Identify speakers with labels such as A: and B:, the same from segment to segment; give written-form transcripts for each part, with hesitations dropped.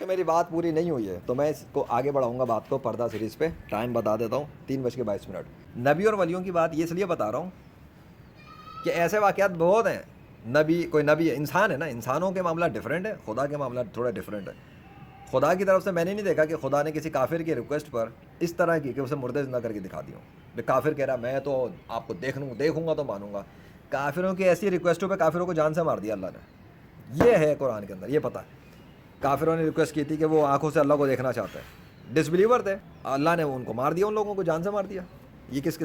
A: کہ میری بات پوری نہیں ہوئی ہے تو میں اس کو آگے بڑھاؤں گا بات کو پردہ سیریز پہ. ٹائم بتا دیتا ہوں 3:22. نبی اور ولیوں کی بات یہ اس لیے بتا رہا ہوں کہ ایسے واقعات بہت ہیں. کوئی نبی ہے، انسان ہے نا، انسانوں کے معاملات ڈفرینٹ ہے، خدا کے معاملات تھوڑا ڈفرینٹ ہے. خدا کی طرف سے میں نے نہیں دیکھا کہ خدا نے کسی کافر کی ریکویسٹ پر اس طرح کی کہ اسے مردے زندہ کر کے دکھا دی ہوں. کافر کہہ رہا میں تو آپ کو دیکھوں گا تو مانوں گا. کافروں کی ایسی ریکویسٹوں پہ کافروں کو جان سے مار دیا اللہ نے. یہ ہے قرآن کے اندر، یہ پتہ ہے. کافروں نے ریکویسٹ کی تھی کہ وہ آنکھوں سے اللہ کو دیکھنا چاہتے ہیں، ڈس بلیور تھے، اللہ نے ان کو مار دیا، ان لوگوں کو جان سے مار دیا. یہ کس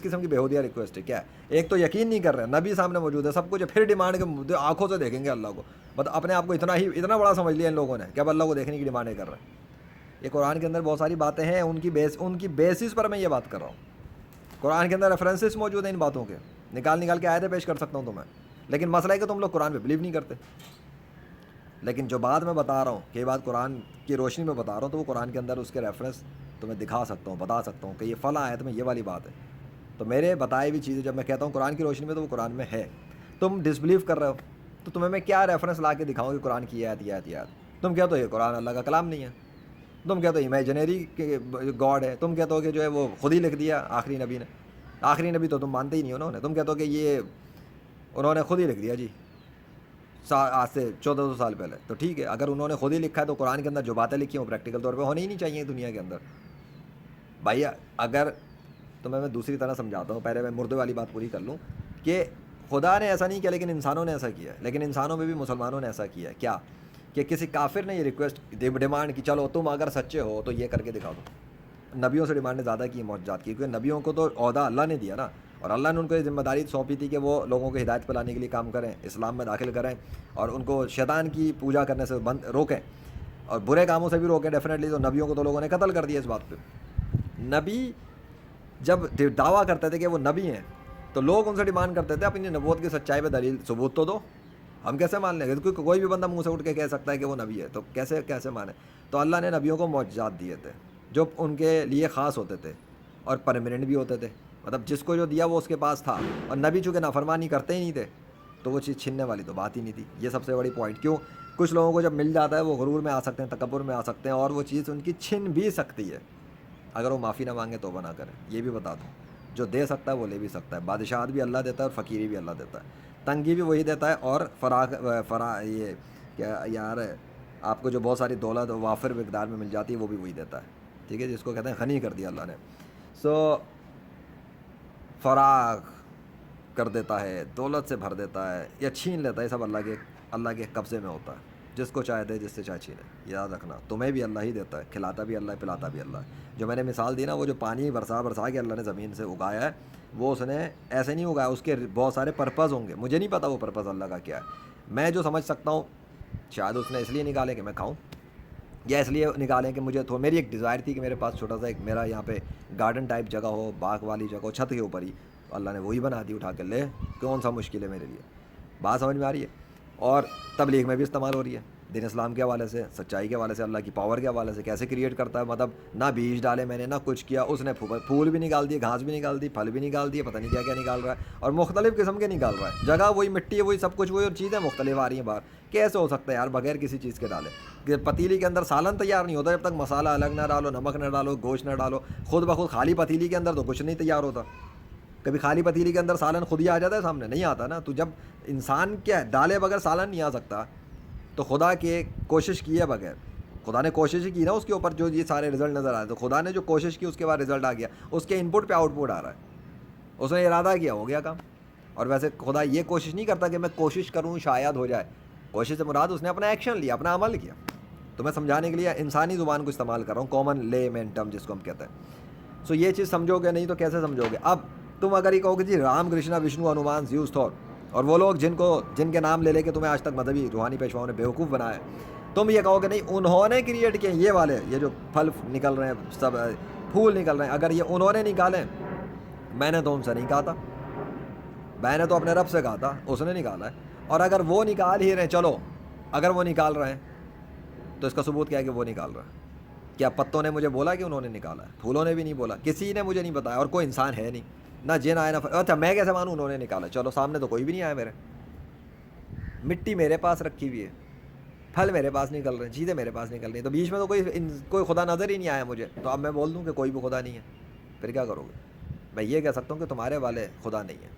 A: قسم کی بےہودیہ ریکویسٹ ہے؟ کیا ہے؟ ایک تو یقین نہیں کر رہے، نبی سامنے موجود ہے، سب کچھ، پھر ڈیمانڈ کے آنکھوں سے دیکھیں گے اللہ کو. مطلب اپنے آپ کو اتنا بڑا سمجھ لیا ان لوگوں نے کہ اب اللہ کو دیکھنے کی ڈیمانڈیں کر رہے ہیں. یہ قرآن کے اندر بہت ساری باتیں ہیں، ان کی بیسس پر میں یہ بات کر رہا ہوں. قرآن کے اندر ریفرنسز موجود ہیں ان باتوں کے، نکال کے آیتیں پیش کر سکتا ہوں تمہیں. لیکن مسئلہ ہے کہ تم لوگ قرآن پہ بلیو نہیں کرتے. لیکن جو بات میں بتا رہا ہوں کہ یہ بات قرآن کی روشنی میں بتا رہا ہوں، تو وہ قرآن کے اندر اس کے ریفرنس تمہیں دکھا سکتا ہوں، بتا سکتا ہوں کہ یہ فلاں آیت میں یہ والی بات ہے. تو میرے بتائی ہوئی چیزیں جب میں کہتا ہوں قرآن کی روشنی میں، تو وہ قرآن میں ہے. تم ڈس بلیو کر رہے ہو تو تمہیں میں کیا ریفرنس لا کے دکھاؤں کہ قرآن کی آیت. تم کہتے ہو یہ قرآن اللہ کا کلام نہیں ہے، تم کہتے ہو امیجنری گاڈ ہے، تم کہتے ہو کہ جو ہے وہ خود ہی لکھ دیا آخری نبی نے. آخری نبی تو تم مانتے ہی نہیں انہوں نے. تم کہتے ہو کہ یہ انہوں نے خود ہی لکھ دیا جی آج سے 1400 سال پہلے. تو ٹھیک ہے، اگر انہوں نے خود ہی لکھا ہے تو قرآن کے اندر جو باتیں لکھی ہیں وہ پریکٹیکل طور پہ ہونی ہی نہیں چاہیے دنیا کے اندر. بھائی اگر تمہیں میں دوسری طرح سمجھاتا ہوں، پہلے میں مردے والی بات پوری کر لوں کہ خدا نے ایسا نہیں کیا لیکن انسانوں نے ایسا کیا ہے. لیکن انسانوں میں بھی مسلمانوں نے ایسا کیا ہے کیا کہ کسی کافر نے یہ ریکویسٹ ڈیمانڈ کی چلو تم اگر سچے ہو تو یہ کر کے دکھا دو. نبیوں سے ڈیمانڈ زیادہ کی معجزات کی، کیونکہ نبیوں کو تو عہدہ اللہ نے دیا نا، اور اللہ نے ان کو یہ ذمہ داری سونپی تھی کہ وہ لوگوں کو ہدایت پہ لانے کے لیے کام کریں، اسلام میں داخل کریں، اور ان کو شیطان کی پوجا کرنے سے روکیں اور برے کاموں سے بھی روکیں ڈیفینیٹلی. تو نبیوں کو تو لوگوں نے قتل کر دیا اس بات پہ. نبی جب دعویٰ کرتے تھے کہ وہ نبی ہیں تو لوگ ان سے ڈیمانڈ کرتے تھے اپنی نبوت کی سچائی پہ دلیل ثبوت تو دو. ہم کیسے مان لیں گے؟ کوئی بھی بندہ منہ سے اٹھ کے کہہ سکتا ہے کہ وہ نبی ہے، تو کیسے مانے؟ تو اللہ نے نبیوں کو معجزات دیے تھے جو ان کے لیے خاص ہوتے تھے اور پرماننٹ بھی ہوتے تھے. مطلب جس کو جو دیا وہ اس کے پاس تھا، اور نبی چونکہ نافرمانی کرتے ہی نہیں تھے تو وہ چیز چھیننے والی تو بات ہی نہیں تھی. یہ سب سے بڑی پوائنٹ. کیوں کچھ لوگوں کو جب مل جاتا ہے وہ غرور میں آ سکتے ہیں، تکبر میں آ سکتے ہیں، اور وہ چیز ان کی چھن بھی سکتی ہے اگر وہ معافی نہ مانگے، توبہ نہ کریں. یہ بھی بتا دوں، جو دے سکتا ہے وہ لے بھی سکتا ہے. بادشاہت بھی اللہ دیتا ہے اور فقیری بھی اللہ دیتا ہے، تنگی بھی وہی دیتا ہے، اور یہ کیا یار آپ کو جو بہت ساری دولت وافر مقدار میں مل جاتی ہے وہ بھی وہی دیتا ہے. ٹھیک ہے، جس کو کہتے ہیں غنی کر دیا اللہ نے. فراغ کر دیتا ہے، دولت سے بھر دیتا ہے یا چھین لیتا ہے، یہ سب اللہ کے قبضے میں ہوتا ہے. جس کو چاہے دے، جس سے چاہے چھینے. یاد رکھنا، تمہیں بھی اللہ ہی دیتا ہے، کھلاتا بھی اللہ ہے، پلاتا بھی اللہ ہے. جو میں نے مثال دی نا، وہ جو پانی برسا کے اللہ نے زمین سے اگایا ہے، وہ اس نے ایسے نہیں اگایا، اس کے بہت سارے پرپز ہوں گے. مجھے نہیں پتا وہ پرپز اللہ کا کیا ہے. میں جو سمجھ سکتا ہوں شاید اس نے اس لیے نکالے کہ میں کھاؤں، یا اس لیے نکالیں کہ مجھے میری ایک ڈیزائر تھی کہ میرے پاس چھوٹا سا ایک میرا یہاں پہ گارڈن ٹائپ جگہ ہو، باغ والی جگہ ہو، چھت کے اوپر ہی. اللہ نے وہی بنا دی اٹھا کے. لے کون سا مشکل ہے میرے لیے؟ بات سمجھ میں آ رہی ہے؟ اور تبلیغ میں بھی استعمال ہو رہی ہے، دین اسلام کے حوالے سے، سچائی کے حوالے سے، اللہ کی پاور کے حوالے سے. کیسے کریٹ کرتا ہے، مطلب نہ بیج ڈالے میں نے، نہ کچھ کیا، اس نے پھول بھی نکال دیے، گھاس بھی نکال دی، پھل بھی نکال دیے، پتہ نہیں کیا نکال رہا ہے، اور مختلف قسم کے نکال رہا ہے. جگہ وہی، مٹی ہے وہی، سب کچھ وہی، اور چیزیں مختلف آ رہی ہیں باہر. کیسے ہو سکتا ہے یار بغیر کسی چیز کے ڈالے؟ کہ پتیلی کے اندر سالن تیار نہیں ہوتا جب تک مسالہ الگ نہ ڈالو، نمک نہ ڈالو، گوشت نہ ڈالو. خود بخود خالی پتیلی کے اندر تو کچھ نہیں تیار ہوتا. کبھی خالی پتیلی کے اندر سالن خود ہی آ جاتا ہے سامنے؟ نہیں آتا نا. تو جب انسان کیا ڈالے بغیر سالن نہیں آ سکتا، تو خدا کی کوشش کی ہے بغیر، خدا نے کوشش ہی کی نا اس کے اوپر، جو یہ سارے رزلٹ نظر آئے. تو خدا نے جو کوشش کی اس کے بعد رزلٹ آ گیا، اس کے ان پٹ پہ آؤٹ پٹ آ رہا ہے. اس نے ارادہ کیا، ہو گیا کام. اور ویسے خدا یہ کوشش نہیں کرتا کہ میں کوشش کروں شاید ہو جائے. کوشش سے مراد اس نے اپنا ایکشن لیا، اپنا عمل کیا. تو میں سمجھانے کے لیے انسانی زبان کو استعمال کر رہا ہوں، کامن لے مین ٹرم جس کو ہم کہتے ہیں. یہ چیز سمجھو گے نہیں تو کیسے سمجھو گے؟ اب تم اگر یہ کہو کہ جی رام کرشنا وشنو ہنومان زیوس تھور، اور وہ لوگ جن کے نام لے کے تمہیں آج تک مذہبی روحانی پیشواؤں نے بیوقوف بنایا، تم یہ کہو کہ نہیں انہوں نے کریٹ کیے یہ والے، یہ جو پھل نکل رہے ہیں، سب پھول نکل رہے ہیں، اگر یہ انہوں نے نکالے، میں نے تو ان سے نہیں کہا تھا، میں نے تو اپنے رب سے کہا تھا، اس نے نکالا ہے. اور اگر وہ نکال ہی رہے ہیں، چلو اگر وہ نکال رہے ہیں تو اس کا ثبوت کیا ہے کہ وہ نکال رہا ہے؟ کیا پتوں نے مجھے بولا کہ انہوں نے نکالا ہے؟ پھولوں نے بھی نہیں بولا، کسی نے مجھے نہیں بتایا، اور کوئی انسان ہے نہیں، نہ جن آئے نہ اچھا میں کیسے مانوں انہوں نے نکالا؟ چلو سامنے تو کوئی بھی نہیں آیا میرے، مٹی میرے پاس رکھی ہوئی ہے، پھل میرے پاس نکل رہے ہیں, چیزیں میرے پاس نکل رہی ہیں, تو بیچ میں تو کوئی خدا نظر ہی نہیں آیا مجھے, تو اب میں بول دوں کہ کوئی بھی خدا نہیں ہے, پھر کیا کرو گے؟ میں یہ کہہ سکتا ہوں کہ تمہارے والے خدا نہیں ہیں,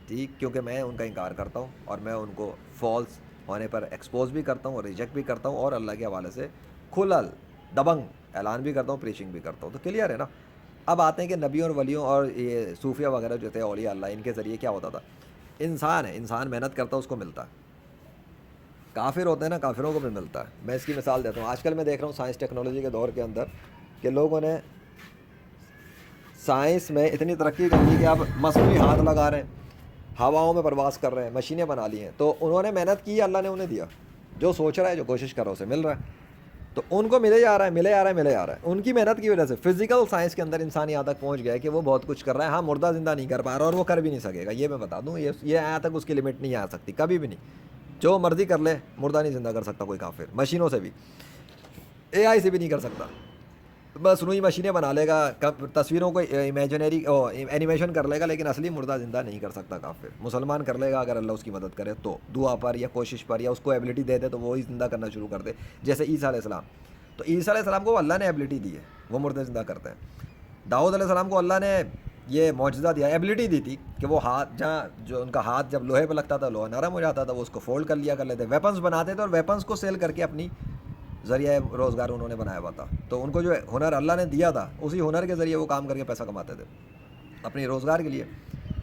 A: ٹھیک, کیونکہ میں ان کا انکار کرتا ہوں اور میں ان کو فالس ہونے پر ایکسپوز بھی کرتا ہوں اور ریجیکٹ بھی کرتا ہوں, اور اللہ کے حوالے سے کھلل دبنگ اعلان بھی کرتا ہوں, پریچنگ بھی کرتا ہوں. تو کلیئر ہے نا. اب آتے ہیں کہ نبیوں اور ولیوں اور یہ صوفیہ وغیرہ جو تھے اولیاء اللہ, ان کے ذریعے کیا ہوتا تھا؟ انسان ہے, انسان محنت کرتا ہے اس کو ملتا ہے. کافر ہوتے ہیں نا, کافروں کو بھی ملتا ہے. میں اس کی مثال دیتا ہوں. آج کل میں دیکھ رہا ہوں سائنس ٹیکنالوجی کے دور کے اندر کہ لوگوں نے سائنس میں اتنی ترقی کر لی کہ اب مصنوعی ہاتھ لگا رہے ہیں, ہواؤں میں پرواز کر رہے ہیں, مشینیں بنا لی ہیں. تو انہوں نے محنت کی, اللہ نے انہیں دیا. جو سوچ رہا ہے, جو کوشش کر رہا ہے, اسے مل رہا ہے. تو ان کو ملے جا رہا ہے, ملے جا رہا ہے, ملے جا رہا ہے. ان کی محنت کی وجہ سے فزیکل سائنس کے اندر انسان یہاں تک پہنچ گیا ہے کہ وہ بہت کچھ کر رہا ہے. ہاں, مردہ زندہ نہیں کر پا رہا, اور وہ کر بھی نہیں سکے گا, یہ میں بتا دوں. یہ یہاں تک اس کی لمٹ نہیں آ سکتی کبھی بھی نہیں. جو مرضی کر لے, مردہ نہیں زندہ کر سکتا کوئی کافر, مشینوں سے بھی, اے آئی سے بھی نہیں کر سکتا. بس روئی مشینیں بنا لے گا, تصویروں کو امیجنری اینیمیشن کر لے گا, لیکن اصلی مردہ زندہ نہیں کر سکتا کافر. مسلمان کر لے گا اگر اللہ اس کی مدد کرے تو, دعا پر یا کوشش پر, یا اس کو ایبلٹی دے دے تو وہی زندہ کرنا شروع کر دے. جیسے عیسیٰ علیہ السلام, تو عیسیٰ علیہ السلام کو اللہ نے ایبلٹی دی ہے, وہ مردے زندہ کرتے ہیں. داؤد علیہ السلام کو اللہ نے یہ معجزہ دیا, ایبلٹی دی تھی کہ وہ ہاتھ, جہاں جو ان کا ہاتھ جب لوہے پہ لگتا تھا لوہا نرم ہو جاتا تھا, وہ اس کو فولڈ کر لیا کر لیتے, ویپنز بناتے تھے, اور ویپنز کو سیل کر کے اپنی ذریعہ روزگار انہوں نے بنایا ہوا تھا. تو ان کو جو ہنر اللہ نے دیا تھا, اسی ہنر کے ذریعے وہ کام کر کے پیسہ کماتے تھے اپنی روزگار کے لیے.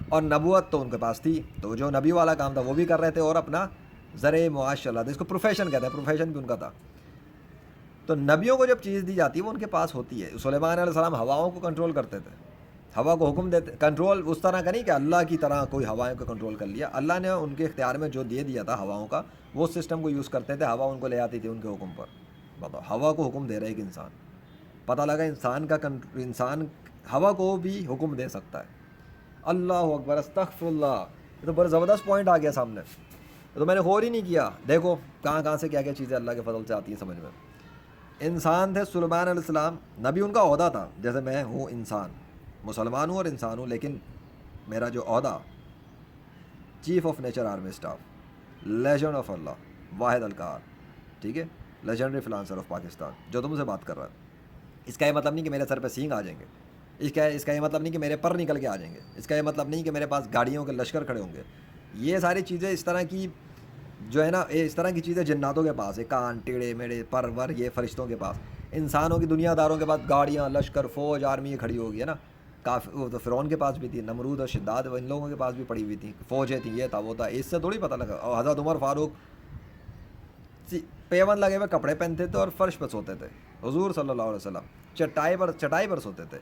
A: اور نبوت تو ان کے پاس تھی, تو جو نبی والا کام تھا وہ بھی کر رہے تھے, اور اپنا ذریعہ معاش چلا تھا. اس کو پروفیشن کہتے ہیں, پروفیشن بھی ان کا تھا. تو نبیوں کو جب چیز دی جاتی ہے وہ ان کے پاس ہوتی ہے. سلیمان علیہ السلام ہواؤں کو کنٹرول کرتے تھے, ہوا کو حکم دیتے, کنٹرول اس طرح کا نہیں کہ اللہ کی طرح کوئی ہوائیں کو کنٹرول کر لیا. اللہ نے ان کے اختیار میں جو دے دیا تھا ہواؤں کا, وہ سسٹم کو یوز کرتے تھے, ہوا ان کو لے آتی تھی ان کے حکم پر. بتاؤ, ہوا کو حکم دے رہا ہے ایک انسان, پتہ لگا انسان ہوا کو بھی حکم دے سکتا ہے. اللہ اکبر, استغفر اللہ, یہ تو بڑا زبردست پوائنٹ آ گیا سامنے. تو میں نے غور ہی نہیں کیا, دیکھو کہاں کہاں سے کیا کیا چیزیں اللہ کے فضل سے آتی ہیں سمجھ میں. انسان تھے سلیمان علیہ السلام, نبی ان کا عہدہ تھا, جیسے میں ہوں انسان, مسلمان ہوں اور انسان ہوں, لیکن میرا جو عہدہ chief of nature army staff, legend of اللہ, واحد القہار, ٹھیک ہے, لیجنڈری فلانسر آف پاکستان, جو تم سے بات کر رہا ہے. اس کا یہ مطلب نہیں کہ میرے سر پہ سینگ آ جائیں گے, اس کا یہ مطلب نہیں کہ میرے پر نکل کے آ جائیں گے, اس کا یہ مطلب نہیں کہ میرے پاس گاڑیوں کے لشکر کھڑے ہوں گے. یہ ساری چیزیں اس طرح کی جو ہے نا, اس طرح کی چیزیں جناتوں کے پاس ہے, کان ٹیڑے میڑے پر ور, یہ فرشتوں کے پاس. انسانوں کی دنیا داروں کے پاس گاڑیاں, لشکر, فوج, آرمی یہ کھڑی ہوگی ہے نا. وہ تو فرعون کے پاس بھی تھی, نمرود اور شداد, ان لوگوں کے پاس بھی پڑی ہوئی تھیں, فوجیں تھیں, یہ تھا وہ تھا. اس سے تھوڑی پتہ لگا. اور حضرت عمر فاروق پیون لگے ہوئے کپڑے پہنتے تھے اور فرش پہ سوتے تھے. حضور صلی اللہ علیہ وسلم چٹائی پر سوتے تھے,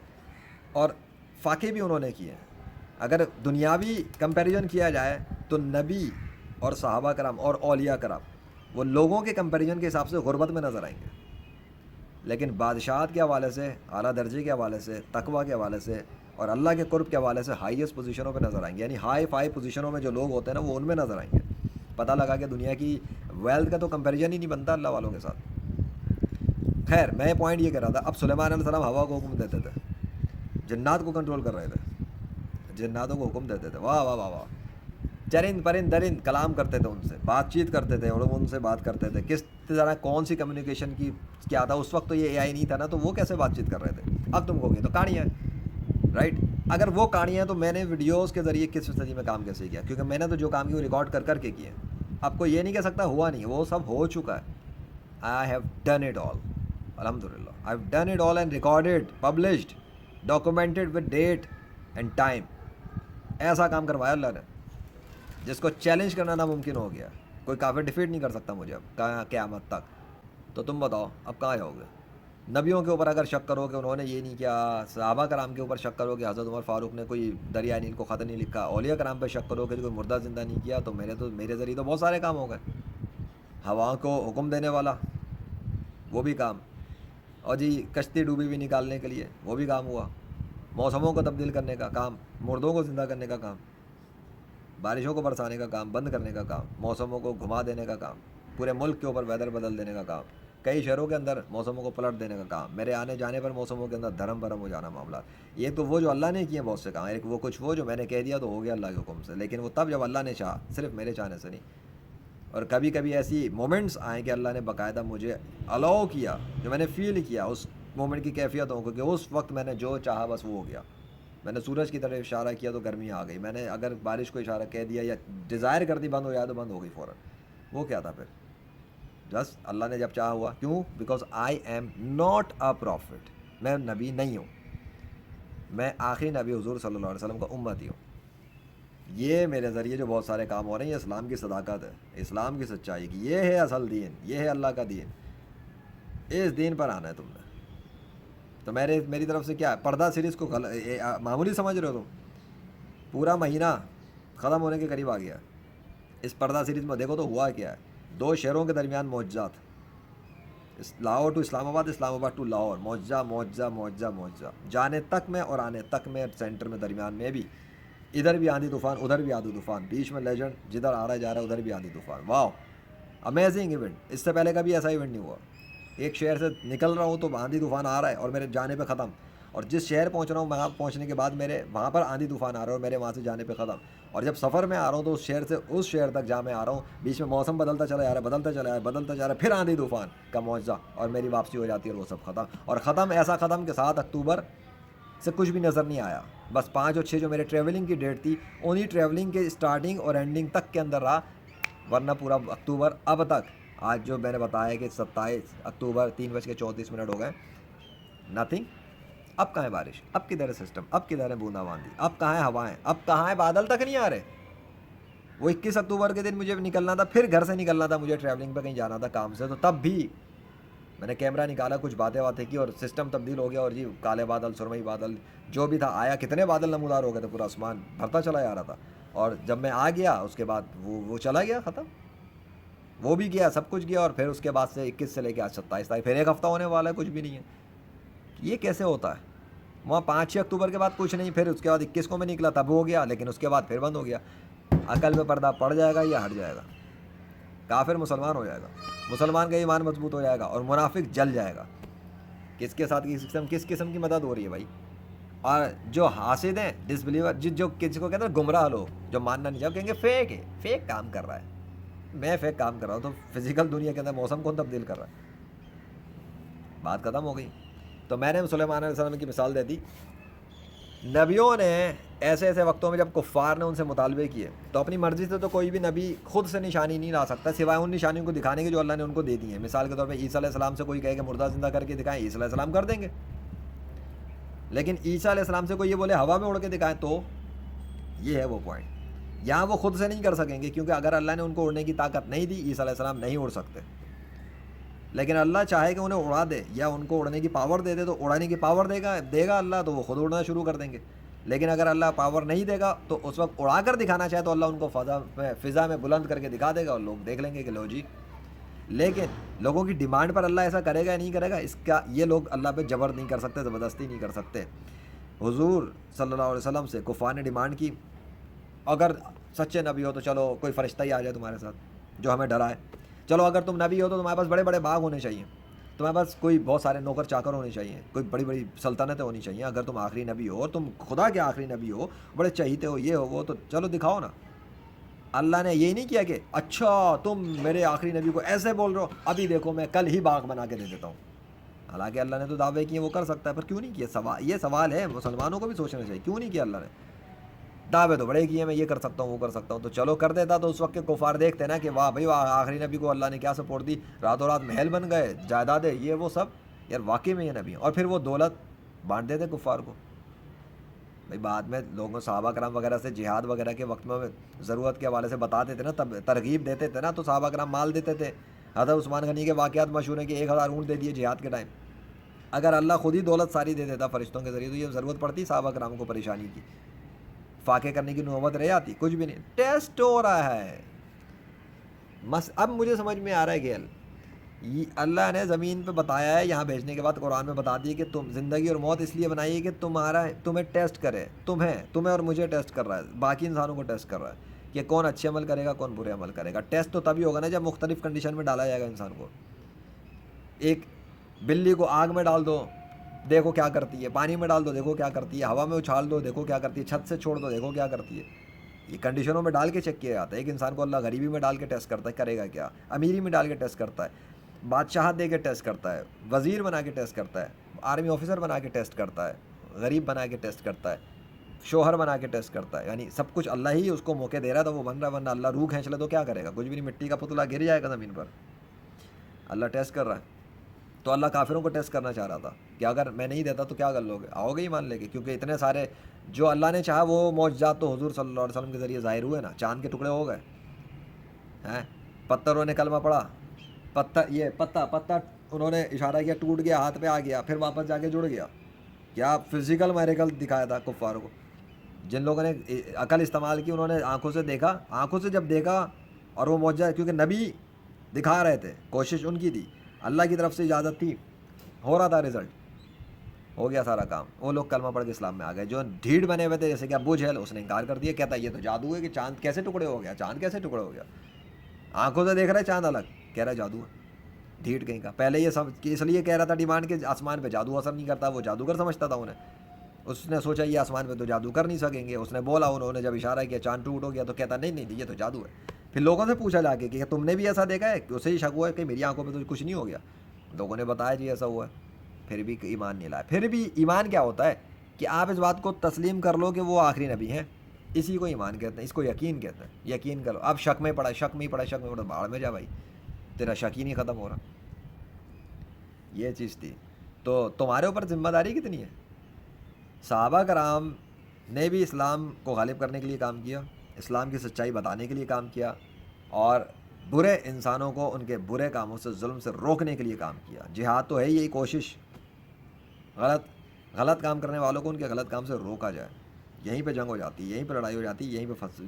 A: اور فاقے بھی انہوں نے کیے. اگر دنیاوی کمپیریزن کیا جائے تو نبی اور صحابہ کرام اور اولیاء کرام وہ لوگوں کے کمپیریزن کے حساب سے غربت میں نظر آئیں گے, لیکن بادشاہت کے حوالے سے, اعلیٰ درجے کے حوالے سے, تقویٰ کے حوالے سے اور اللہ کے قرب کے حوالے سے ہائیسٹ پوزیشنوں پہ نظر آئیں گے. یعنی ہائی فائی پوزیشنوں میں جو لوگ ہوتے ہیں نا, وہ ان میں نظر آئیں گے. پتہ لگا کہ دنیا کی ویلتھ کا تو کمپیریزن ہی نہیں بنتا اللہ والوں کے ساتھ. خیر, میں پوائنٹ یہ کہہ رہا تھا, اب سلیمان علیہ السلام ہوا کو حکم دیتے تھے, جنات کو کنٹرول کر رہے تھے, جناتوں کو حکم دیتے تھے, واہ واہ واہ واہ, چرند پرند درند کلام کرتے تھے, ان سے بات چیت کرتے تھے, اور ان سے بات کرتے تھے. کس طرح کون سی کمیونیکیشن کی کیا تھا اس وقت, تو یہ اے آئی نہیں تھا نا, تو وہ کیسے بات چیت کر رہے تھے. اب تم کہو گے تو کہانیاں ہیں, رائٹ. اگر وہ کہانیاں ہیں تو میں نے ویڈیوز کے ذریعے کس صدی میں کام کیسے کیا, کیونکہ میں نے تو جو کام کیا وہ ریکارڈ کر کے کیے. اب کوئی یہ نہیں کہہ سکتا ہوا نہیں, وہ سب ہو چکا ہے. I have done it all, الحمد للہ. I have done it all and recorded, published, documented with date and time. ایسا کام کروایا اللہ نے جس کو چیلنج کرنا ناممکن ہو گیا. کوئی کافر ڈیفیٹ نہیں کر سکتا مجھے اب قیامت تک. تو تم بتاؤ اب کہاں جاؤ گے؟ نبیوں کے اوپر اگر شک کرو کہ انہوں نے یہ نہیں کیا, صحابہ کرام کے اوپر شک کرو کہ حضرت عمر فاروق نے کوئی دریا نیل کو خط نہیں لکھا, اولیاء کرام پہ شک کرو کہ کوئی مردہ زندہ نہیں کیا, تو میرے ذریعے تو بہت سارے کام ہو گئے. ہوا کو حکم دینے والا وہ بھی کام, اور جی کشتی ڈوبی بھی نکالنے کے لیے وہ بھی کام ہوا. موسموں کو تبدیل کرنے کا کام, مردوں کو زندہ کرنے کا کام, بارشوں کو برسانے کا کام, بند کرنے کا کام, موسموں کو گھما دینے کا کام, پورے ملک کے اوپر ویدر بدل دینے کا کام, کئی شہروں کے اندر موسموں کو پلٹ دینے کا کام, میرے آنے جانے پر موسموں کے اندر دھرم برم ہو جانا معاملات. یہ تو وہ جو اللہ نے کیے بہت سے کام, وہ کچھ وہ جو میں نے کہہ دیا تو ہو گیا اللہ کے حکم سے, لیکن وہ تب جب اللہ نے چاہا, صرف میرے چاہنے سے نہیں. اور کبھی کبھی ایسی مومنٹس آئیں کہ اللہ نے باقاعدہ مجھے الاؤ کیا، جو میں نے فیل کیا اس مومنٹ کی کیفیتوں کو، کہ اس وقت میں نے جو چاہا بس وہ ہو گیا. میں نے سورج کی طرف اشارہ کیا تو گرمی آ گئی، میں نے اگر بارش کو اشارہ کہہ دیا یا ڈیزائر کر دی بند ہو جائے تو بند ہو گئی فوراً. وہ کیا تھا پھر؟ جسٹ اللہ نے جب چاہا ہوا. کیوں؟ Because I am not a prophet. میں نبی نہیں ہوں، میں آخری نبی حضور صلی اللہ علیہ وسلم کا امتی ہوں. یہ میرے ذریعے جو بہت سارے کام ہو رہے ہیں، یہ اسلام کی صداقت ہے، اسلام کی سچائی کی. یہ ہے اصل دین، یہ ہے اللہ کا دین. اس دین پر آنا ہے تم نے. تو میری طرف سے کیا ہے، پردہ سیریز کو معمولی سمجھ رہے ہو تم؟ پورا مہینہ ختم ہونے کے قریب آ گیا. اس پردہ سیریز میں دیکھو تو ہوا کیا ہے. 2 شہروں کے درمیان معجزات، لاہور ٹو اسلام آباد، اسلام آباد ٹو لاہور، معجزہ معجزہ معجزہ معجزہ. جانے تک میں اور آنے تک میں، سینٹر میں درمیان میں بھی، ادھر بھی آندھی طوفان ادھر بھی آندھی طوفان، بیچ میں لیجنڈ جدھر آ رہا ہے جا رہا ہے ادھر بھی آندھی طوفان. واو، امیزنگ ایونٹ. اس سے پہلے کبھی ایسا ایونٹ نہیں ہوا. ایک شہر سے نکل رہا ہوں تو آندھی طوفان آ رہا ہے اور میرے جانے پہ ختم، اور جس شہر پہنچ رہا ہوں وہاں پہنچنے کے بعد میرے وہاں پر آندھی طوفان آ رہا ہے اور میرے وہاں سے جانے پہ ختم. اور جب سفر میں آ رہا ہوں تو اس شہر سے اس شہر تک جہاں میں آ رہا ہوں، بیچ میں موسم بدلتا چلا جا رہا ہے، بدلتا چلا جا رہا ہے، بدلتا جا رہا ہے، پھر آندھی طوفان کا معجزہ، اور میری واپسی ہو جاتی ہے اور وہ سب ختم. اور ختم ایسا ختم کہ 7 اکتوبر سے کچھ بھی نظر نہیں آیا. بس 5 اور 6 جو میرے ٹریولنگ کی ڈیٹ تھی، انہی ٹریولنگ کے اسٹارٹنگ اور اینڈنگ تک کے اندر رہا، ورنہ پورا اکتوبر اب تک. آج جو میں نے بتایا کہ 27 اکتوبر 3:34 ہو گئے، نتھنگ. اب کہاں ہے بارش؟ اب کدھر ہے سسٹم؟ اب کدھر ہے بوندا باندی؟ اب کہاں ہے ہوائیں؟ اب کہاں ہے بادل تک نہیں آ رہے. وہ 21 اکتوبر کے دن مجھے نکلنا تھا، پھر گھر سے نکلنا تھا، مجھے ٹریولنگ پہ کہیں جانا تھا کام سے، تو تب بھی میں نے کیمرہ نکالا، کچھ باتیں کی اور سسٹم تبدیل ہو گیا. اور جی کالے بادل، سرمئی بادل جو بھی تھا آیا. کتنے بادل نمودار ہو گئے تھے، پورا آسمان بھرتا چلا جا رہا تھا. اور جب میں آ گیا اس کے بعد وہ چلا گیا، ختم. وہ بھی گیا، سب کچھ گیا. اور پھر اس کے بعد سے 21 سے لے کے آج 27 تاریخ، پھر ایک ہفتہ ہونے والا ہے، کچھ بھی نہیں ہے. یہ کیسے ہوتا ہے؟ وہاں 5-6 اکتوبر کے بعد کچھ نہیں، پھر اس کے بعد 21 کو میں نکلا تب ہو گیا، لیکن اس کے بعد پھر بند ہو گیا. عقل پہ پردہ پڑ جائے گا یا ہٹ جائے گا؟ کافر مسلمان ہو جائے گا، مسلمان کا ایمان مضبوط ہو جائے گا، اور منافق جل جائے گا. کس کے ساتھ کس قسم کی مدد ہو رہی ہے بھائی؟ اور جو حاسد ہیں، ڈس بلیور، جو کسی کو کہتے ہیں گمراہ لوگ، جو ماننا نہیں چاہتے، کہیں گے فیک ہے، فیک کام کر رہا ہے. میں فیک کام کر رہا ہوں تو فزیکل دنیا کے اندر موسم کون تبدیل کر رہا ہے؟ بات ختم ہو گئی. تو میں نے سلیمان علیہ السلام کی مثال دے دی. نبیوں نے ایسے ایسے وقتوں میں جب کفار نے ان سے مطالبے کیے، تو اپنی مرضی سے تو کوئی بھی نبی خود سے نشانی نہیں لا سکتا، سوائے ان نشانیوں کو دکھانے کے جو اللہ نے ان کو دے دی ہیں. مثال کے طور پہ عیسیٰ علیہ السلام سے کوئی کہے کہ مردہ زندہ کر کے دکھائیں، عیسیٰ علیہ السلام کر دیں گے. لیکن عیسیٰ علیہ السلام سے کوئی یہ بولے ہوا میں اڑ کے دکھائیں، تو یہ ہے وہ پوائنٹ. یہاں وہ خود سے نہیں کر سکیں گے، کیونکہ اگر اللہ نے ان کو اڑنے کی طاقت نہیں دی، عیسیٰ علیہ السلام نہیں اڑ سکتے. لیکن اللہ چاہے کہ انہیں اڑا دے یا ان کو اڑنے کی پاور دے دے، تو اڑانے کی پاور دے گا اللہ، تو وہ خود اڑنا شروع کر دیں گے. لیکن اگر اللہ پاور نہیں دے گا تو اس وقت اڑا کر دکھانا چاہے تو اللہ ان کو فضا میں بلند کر کے دکھا دے گا، اور لوگ دیکھ لیں گے کہ لو جی. لیکن لوگوں کی ڈیمانڈ پر اللہ ایسا کرے گا یا نہیں کرے گا، اس کا یہ لوگ اللہ پہ جبر نہیں کر سکتے، زبردستی نہیں کر سکتے. حضور صلی اللہ علیہ وسلم سے کفار نے ڈیمانڈ کی، اگر سچے نبی ہو تو چلو کوئی فرشتہ ہی آ جائے تمہارے ساتھ جو ہمیں ڈرائے. چلو اگر تم نبی ہو تو تمہارے پاس بڑے بڑے باغ ہونے چاہیے، تمہارے پاس کوئی بہت سارے نوکر چاکر ہونے چاہیے، کوئی بڑی بڑی سلطنتیں ہونی چاہیے. اگر تم آخری نبی ہو، تم خدا کے آخری نبی ہو، بڑے چہیتے ہو، یہ ہو وہ، تو چلو دکھاؤ نا. اللہ نے یہ نہیں کیا کہ اچھا تم میرے آخری نبی کو ایسے بول رہے ہو، ابھی دیکھو میں کل ہی باغ بنا کے دے دیتا ہوں. حالانکہ اللہ نے تو دعوے کیے وہ کر سکتا ہے، پر کیوں نہیں کیا؟ یہ سوال ہے مسلمانوں کو بھی سوچنا چاہیے، کیوں نہیں کیا اللہ نے؟ دعوے تو بڑے کیے، میں یہ کر سکتا ہوں وہ کر سکتا ہوں، تو چلو کر دیتا. تو اس وقت کے کفار دیکھتے نا کہ واہ بھائی واہ، آخری نبی کو اللہ نے کیا سپورٹ دی، راتوں رات محل بن گئے، جائیدادیں، یہ وہ سب. یار واقعی میں یہ نبی ہیں. اور پھر وہ دولت بانٹ دیتے کفار کو. بھائی بعد میں لوگوں صحابہ کرام وغیرہ سے جہاد وغیرہ کے وقت میں ضرورت کے حوالے سے بتاتے تھے نا، تب ترغیب دیتے تھے نا، تو صحابہ کرام مال دیتے تھے. حضرت عثمان غنی کے واقعات مشہور ہیں کہ 1000 اونٹ دے دیے جہاد کے ٹائم. اگر اللہ خود ہی دولت ساری دے دیتا فرشتوں کے ذریعے، تو یہ ضرورت پڑتی صحابہ کرام کو پریشانی کی، فاقے کرنے کی نوبت رہ آتی؟ کچھ بھی نہیں. ٹیسٹ ہو رہا ہے. اب مجھے سمجھ میں آ رہا ہے کہ اللہ نے زمین پہ بتایا ہے، یہاں بھیجنے کے بعد قرآن میں بتا دیے کہ تم زندگی اور موت اس لیے بنائی ہے کہ تمہیں ٹیسٹ کرے، تمہیں اور مجھے ٹیسٹ کر رہا ہے، باقی انسانوں کو ٹیسٹ کر رہا ہے کہ کون اچھے عمل کرے گا، کون برے عمل کرے گا. ٹیسٹ تو تبھی ہوگا نا جب مختلف کنڈیشن میں ڈالا جائے گا انسان کو. ایک بلی کو آگ میں ڈال دو، دیکھو کیا کرتی ہے، پانی میں ڈال دو، دیکھو کیا کرتی ہے، ہوا میں اچھال دو، دیکھو کیا کرتی ہے، چھت سے چھوڑ دو، دیکھو کیا کرتی ہے. یہ کنڈیشنوں میں ڈال کے چیک کیا جاتا ہے. ایک انسان کو اللہ غریبی میں ڈال کے ٹیسٹ کرتا ہے, کرے گا کیا, امیری میں ڈال کے ٹیسٹ کرتا ہے, بادشاہت دے کے ٹیسٹ کرتا ہے, وزیر بنا کے ٹیسٹ کرتا ہے, آرمی آفیسر بنا کے ٹیسٹ کرتا ہے, غریب بنا کے ٹیسٹ کرتا ہے, شوہر بنا کے ٹیسٹ کرتا ہے. یعنی سب کچھ اللہ ہی اس کو موقع دے رہا تھا, وہ بن رہا ہے. ورنہ اللہ روح کھینچ لے تو کیا کرے گا, کچھ بھی نہیں, مٹی کا پتلا گر جائے گا زمین پر. اللہ ٹیسٹ کر رہا ہے. تو اللہ کافروں کو ٹیسٹ کرنا چاہ رہا تھا کہ اگر میں نہیں دیتا تو کیا کر لو گے, آؤ گے ہی مان لے کے. کیونکہ اتنے سارے جو اللہ نے چاہا وہ معجزات تو حضور صلی اللہ علیہ وسلم کے ذریعے ظاہر ہوئے نا. چاند کے ٹکڑے ہو گئے ہیں, پتھروں نے کلمہ پڑھا, پتا انہوں نے اشارہ کیا, ٹوٹ گیا, ہاتھ پہ آ گیا, پھر واپس جا کے جڑ گیا. کیا فزیکل میریکل دکھایا تھا کفاروں کو. جن لوگوں نے عقل استعمال کی انہوں نے آنکھوں سے دیکھا, آنکھوں سے جب دیکھا اور وہ معجزہ, کیونکہ نبی دکھا رہے تھے, کوشش ان کی تھی, اللہ کی طرف سے اجازت تھی, ہو رہا تھا, رزلٹ ہو گیا سارا کام. وہ لوگ کلمہ پڑھ کے اسلام میں آ گئے. جو ڈھیڑ بنے ہوئے تھے جیسے کہ ابو جہل, اس نے انکار کر دیا, کہتا ہے یہ تو جادو ہے کہ چاند کیسے ٹکڑے ہو گیا, چاند کیسے ٹکڑے ہو گیا, آنکھوں سے دیکھ رہا ہے چاند الگ, کہہ رہا ہے جادو ہے. ڈھیٹ کہیں کا. پہلے یہ سب اس لیے کہہ رہا تھا ڈیمانڈ کے آسمان پہ جادو اثر نہیں کرتا, وہ جادوگر سمجھتا تھا انہیں. اس نے سوچا یہ آسمان پہ تو جادو کر نہیں سکیں گے. اس نے بولا, انہوں نے جب اشارہ کیا چاند ٹوٹ ہو گیا, تو کہتا نہیں یہ تو جادو ہے. پھر لوگوں سے پوچھا جا کے کہ تم نے بھی ایسا دیکھا ہے, اسے ہی شک ہوا ہے کہ میری آنکھوں پہ تو کچھ نہیں ہو گیا. لوگوں نے بتایا جی ایسا ہوا ہے. پھر بھی ایمان نہیں لایا. پھر بھی ایمان کیا ہوتا ہے کہ آپ اس بات کو تسلیم کر لو کہ وہ آخری نبی ہیں, اسی کو ایمان کہتے ہیں, اس کو یقین کہتے ہیں. یقین کرو. اب شک میں پڑا, شک میں پڑا, باڑ میں جا بھائی, تیرا شک ہی نہیں ختم ہو رہا. یہ چیز تھی. تو تمہارے اوپر ذمہ داری کتنی ہے. صحابہ کرام نے بھی اسلام کو غالب کرنے کے لیے کام کیا, اسلام کی سچائی بتانے کے لیے کام کیا, اور برے انسانوں کو ان کے برے کاموں سے, ظلم سے روکنے کے لیے کام کیا. جہاد تو ہے یہی کوشش, غلط کام کرنے والوں کو ان کے غلط کام سے روکا جائے. یہیں پہ جنگ ہو جاتی ہے, یہیں پہ لڑائی ہو جاتی ہے,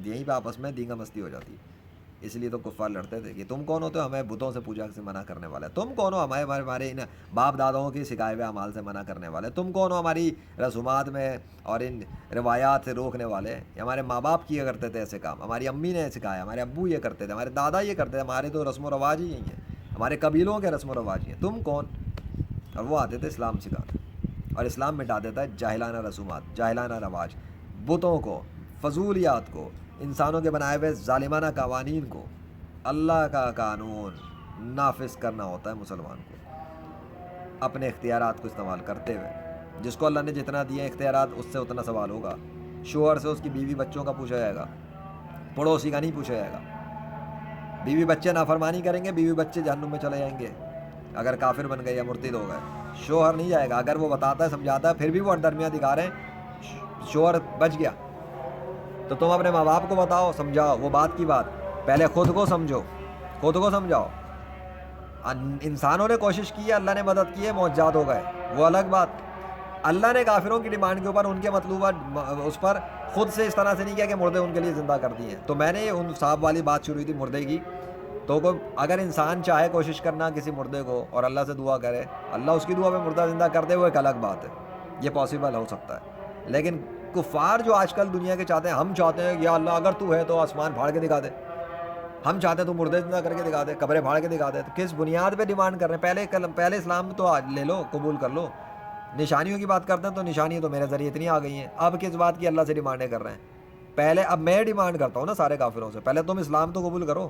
A: یہیں پہ آپس میں دینگا مستی ہو جاتی ہے. اس لیے تو کفار لڑتے تھے کہ تم کون ہو تو ہمیں بتوں سے پوجا سے منع کرنے والے, تم کون ہو ہمارے ان باپ داداؤں کی سکھائے ہوئے اعمال سے منع کرنے والے, تم کون ہو ہماری رسومات میں اور ان روایات سے روکنے والے. ہمارے ماں باپ کیا کرتے تھے ایسے کام, ہماری امی نے سکھایا, ہمارے ابو یہ کرتے تھے, ہمارے دادا یہ کرتے تھے, ہمارے تو رسم و رواج ہی یہی ہیں, ہمارے قبیلوں کے رسم و رواج ہی ہیں, تم کون. اور وہ آتے تھے اسلام سکھاتے, اور اسلام مٹا دیتا ہے جاہلانہ رسومات, جاہلانہ رواج, بتوں کو, فضولیات کو, انسانوں کے بنائے ہوئے ظالمانہ قوانین کو. اللہ کا قانون نافذ کرنا ہوتا ہے مسلمان کو, اپنے اختیارات کو استعمال کرتے ہوئے. جس کو اللہ نے جتنا دیا اختیارات, اس سے اتنا سوال ہوگا. شوہر سے اس کی بیوی بچوں کا پوچھا جائے گا, پڑوسی کا نہیں پوچھا جائے گا. بیوی بچے نافرمانی کریں گے, بیوی بچے جہنم میں چلے جائیں گے اگر کافر بن گئے یا مرتد ہو گئے. شوہر نہیں جائے گا, اگر وہ بتاتا ہے سمجھاتا ہے پھر بھی وہ درمیان دکھا رہے ہیں, شوہر بچ گیا. تو تم اپنے ماں باپ کو بتاؤ, سمجھاؤ, وہ بات کی بات, پہلے خود کو سمجھو, خود کو سمجھاؤ. انسانوں نے کوشش کی ہے, اللہ نے مدد کی ہے, معجزات ہو گئے, وہ الگ بات. اللہ نے کافروں کی ڈیمانڈ کے اوپر, ان کے مطلوبہ اس پر خود سے اس طرح سے نہیں کیا کہ مردے ان کے لیے زندہ کر دیے. تو میں نے ان صاحب والی بات شروع ہوئی تھی مردے کی, تو اگر انسان چاہے کوشش کرنا کسی مردے کو اور اللہ سے دعا کرے, اللہ اس کی دعا پہ مردہ زندہ کر دے, وہ ایک الگ بات ہے, یہ پاسبل ہو سکتا ہے. لیکن کفار جو آج کل دنیا کے چاہتے ہیں, ہم چاہتے ہیں یا اللہ اگر تو ہے تو آسمان پھاڑ کے دکھا دے, ہم چاہتے ہیں تو مردے زندہ کر کے دکھا دے, قبریں پھاڑ کے دکھا دے. تو کس بنیاد پہ ڈیمانڈ کر رہے ہیں؟ پہلے اسلام تو لے لو, قبول کر لو. نشانیوں کی بات کرتے ہیں تو نشانیاں تو میرے ذریعے اتنی آ گئی ہیں, اب کس بات کی اللہ سے ڈیمانڈیں کر رہے ہیں؟ پہلے اب میں ڈیمانڈ کرتا ہوں نا سارے کافروں سے, پہلے تم اسلام تو قبول کرو.